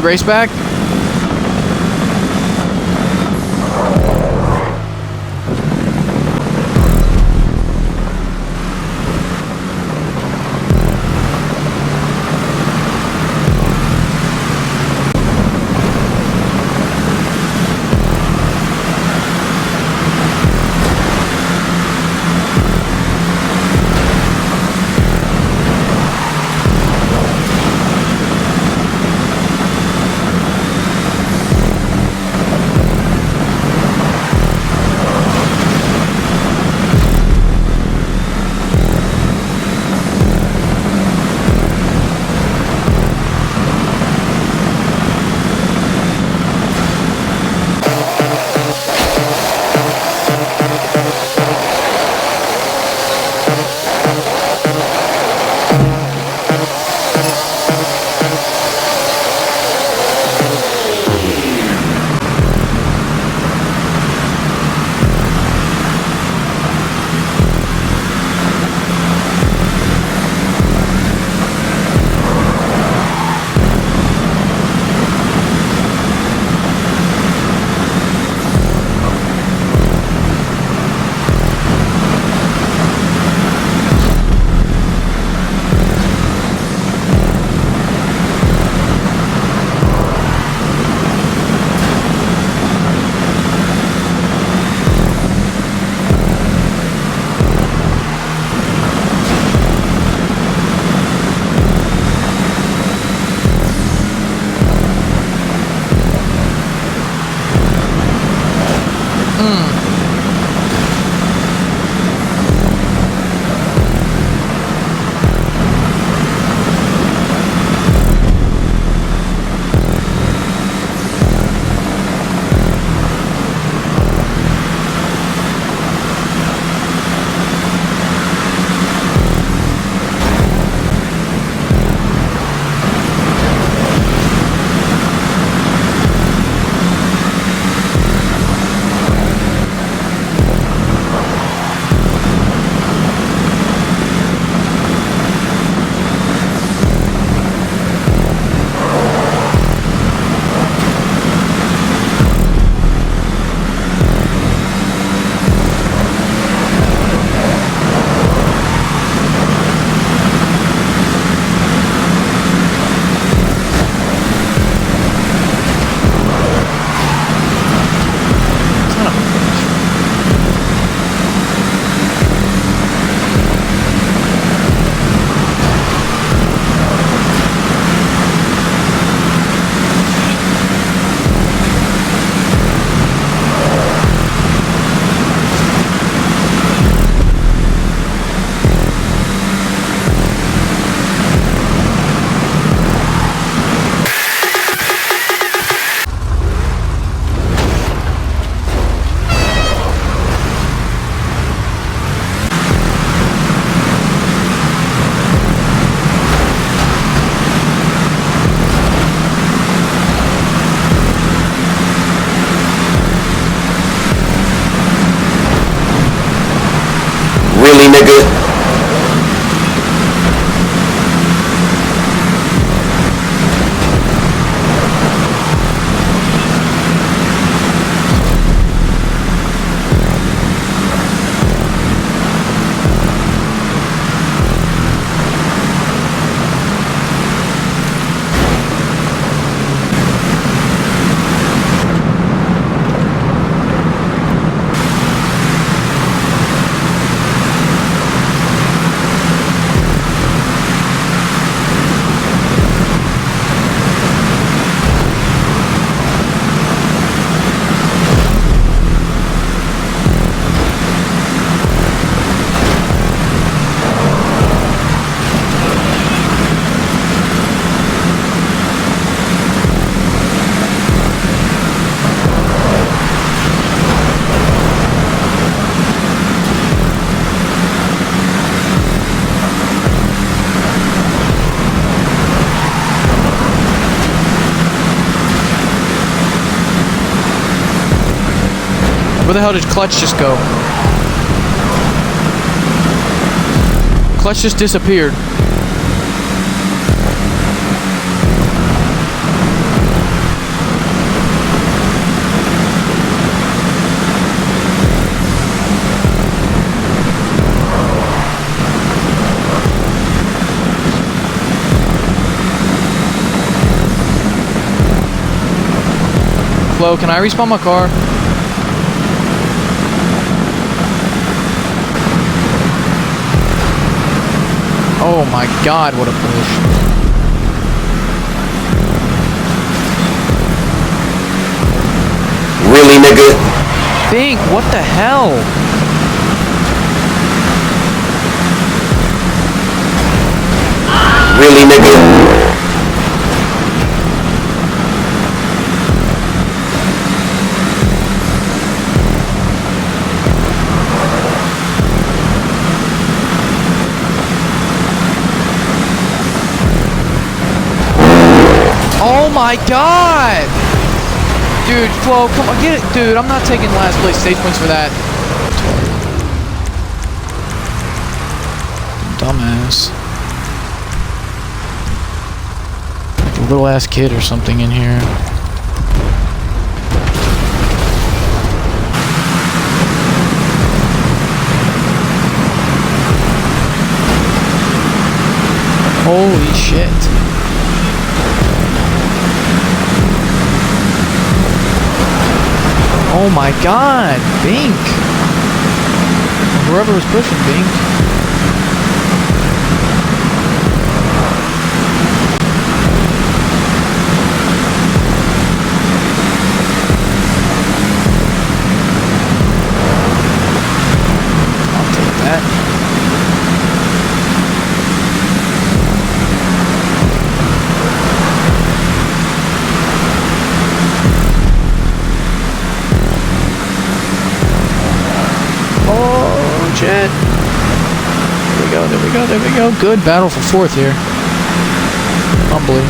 we race back? Really, nigga? Where the hell did Clutch just go? Clutch just disappeared. Flo, can I respawn my car? Oh my god, what a push. Really, nigga? Bink, what the hell? Really, nigga? Oh my god! Dude, Flo, come on, get it. Dude, I'm not taking last place stage points for that. Dumbass. Like a little ass kid or something in here. Holy shit. Oh my god, Bink! Whoever was pushing Bink. I'll take that. Oh, shit. There we go, there we go, there we go. Good battle for fourth here. Humbly.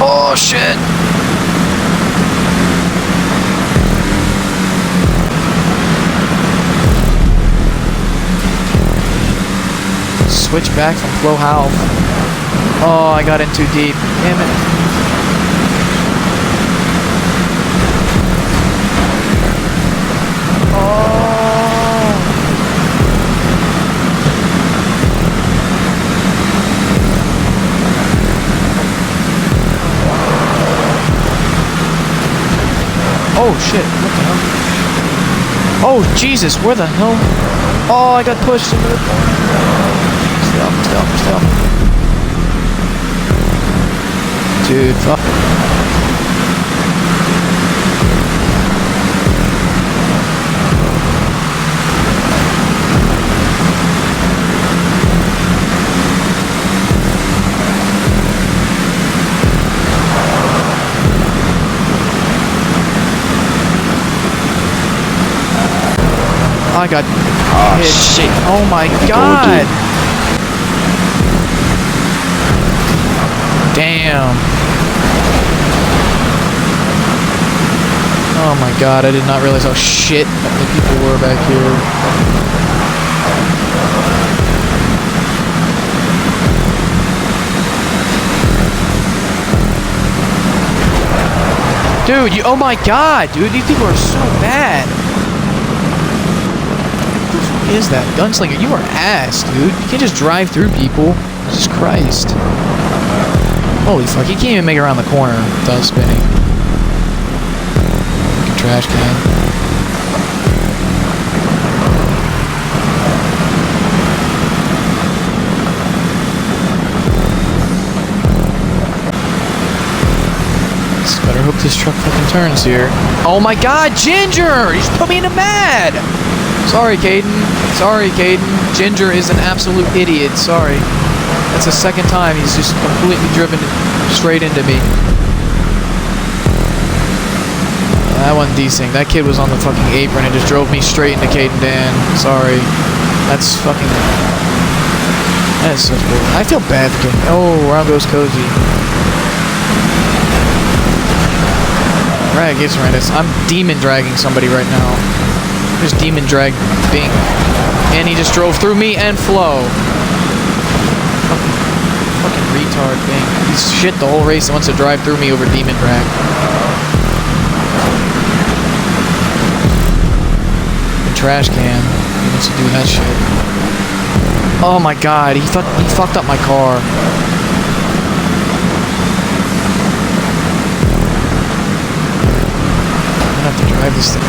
Oh shit! Switch back from Flo Half. Oh, I got in too deep. Damn it. Oh shit, what the hell? Oh Jesus, where the hell? Oh, I got pushed into the corner. Stop. Dude, fuck. I got hit. Shit. Oh my god! Damn. Oh my god, I did not realize how shit the people were back here. Dude, oh my god, dude, these people are so bad. Is that gunslinger? You are ass, dude. You can't just drive through people. Jesus Christ. Holy fuck, you can't even make it around the corner without spinning. Fucking trash can. Better hope this truck fucking turns here. Oh my god, Ginger! You just put me into mad! Sorry, Caden. Sorry, Caden. Ginger is an absolute idiot. Sorry. That's the second time he's just completely driven straight into me. That wasn't decent. That kid was on the fucking apron and just drove me straight into Caden Dan. Sorry. That's fucking... That's such bull. I feel bad for Caden. Oh, around goes Cozy. Drag is horrendous. I'm demon dragging somebody right now. Just demon drag Bing. And he just drove through me and Flo. Fucking retard thing. He's shit the whole race and wants to drive through me over Demon Drag. The trash can. He wants to do that shit. Oh my god, he fucked up my car. I'm gonna have to drive this thing.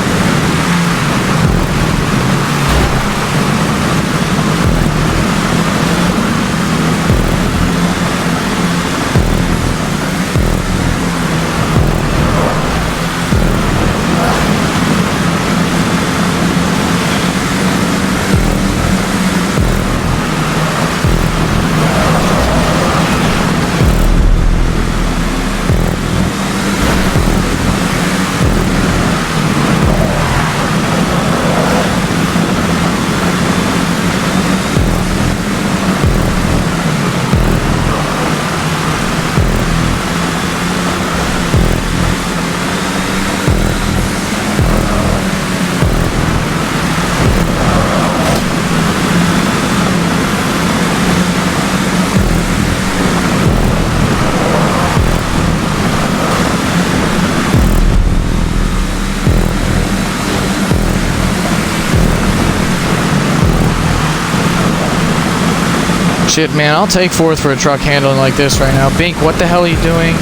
Shit, man, I'll take fourth for a truck handling like this right now. Bink, what the hell are you doing?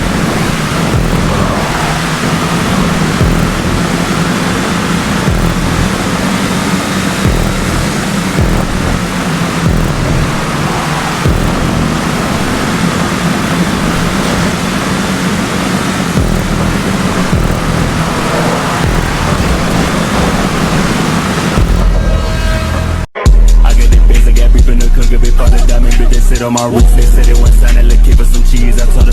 On my roof, they said it was sign and look, keep us some cheese. I told them